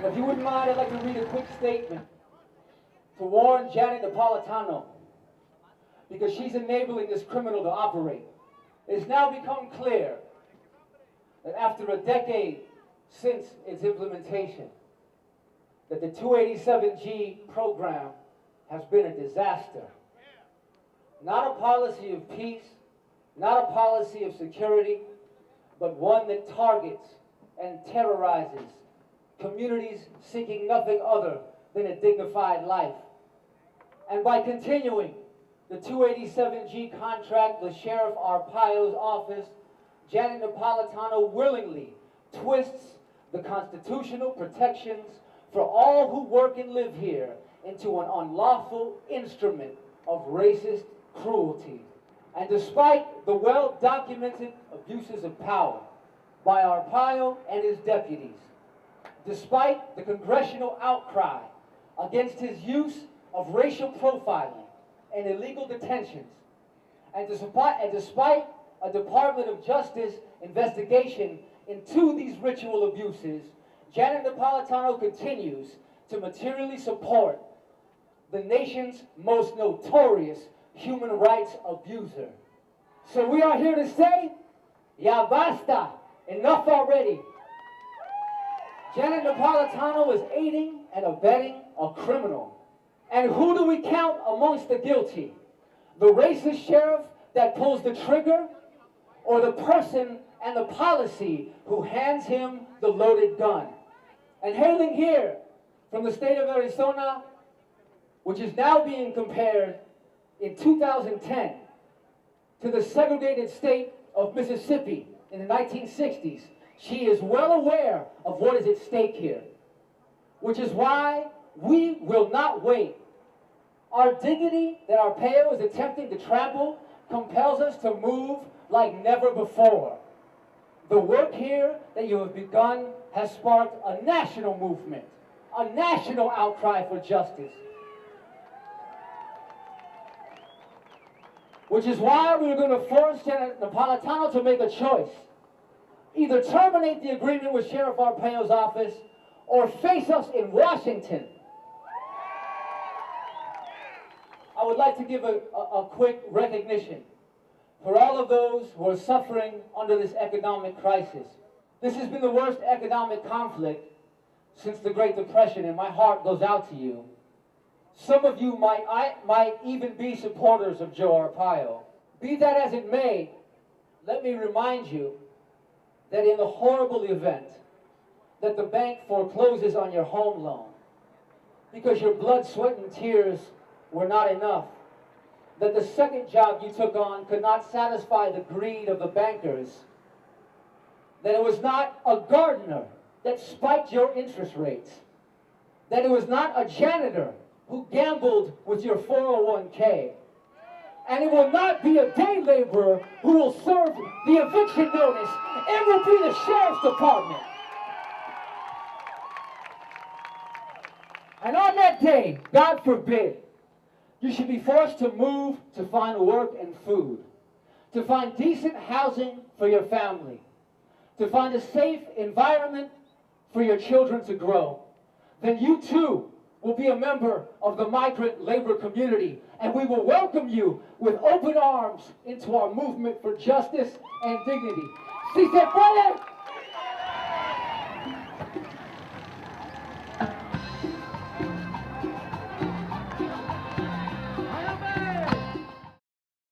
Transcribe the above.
If you wouldn't mind, I'd like to read a quick statement to warn Janet Napolitano, because she's enabling this criminal to operate. It's now become clear that after a decade since its implementation, that the 287G program has been a disaster. Not a policy of peace, not a policy of security, but one that targets and terrorizes communities seeking nothing other than a dignified life. And by continuing the 287G contract with Sheriff Arpaio's office, Janet Napolitano willingly twists the constitutional protections for all who work and live here into an unlawful instrument of racist cruelty. And despite the well-documented abuses of power by Arpaio and his deputies, despite the congressional outcry against his use of racial profiling and illegal detentions, and despite a Department of Justice investigation into these ritual abuses, Janet Napolitano continues to materially support the nation's most notorious human rights abuser. So we are here to say, ya basta, enough already. Janet Napolitano is aiding and abetting a criminal. And who do we count amongst the guilty? The racist sheriff that pulls the trigger, or the person and the policy who hands him the loaded gun? And hailing here from the state of Arizona, which is now being compared in 2010 to the segregated state of Mississippi in the 1960s, she is well aware of what is at stake here, which is why we will not wait. Our dignity that Arpaio is attempting to trample compels us to move like never before. The work here that you have begun has sparked a national movement, a national outcry for justice. Which is why we're going to force Janet Napolitano to make a choice. Either terminate the agreement with Sheriff Arpaio's office or face us in Washington. I would like to give a quick recognition for all of those who are suffering under this economic crisis. This has been the worst economic conflict since the Great Depression, and my heart goes out to you. Some of you might even be supporters of Joe Arpaio. Be that as it may, let me remind you that in the horrible event that the bank forecloses on your home loan because your blood, sweat, and tears were not enough, that the second job you took on could not satisfy the greed of the bankers, that it was not a gardener that spiked your interest rates, that it was not a janitor who gambled with your 401k, and it will not be a day laborer who will serve the eviction notice. It will be the sheriff's department. And on that day, God forbid, you should be forced to move to find work and food, to find decent housing for your family, to find a safe environment for your children to grow, then you too will be a member of the migrant labor community, and we will welcome you with open arms into our movement for justice and dignity. Si se puede!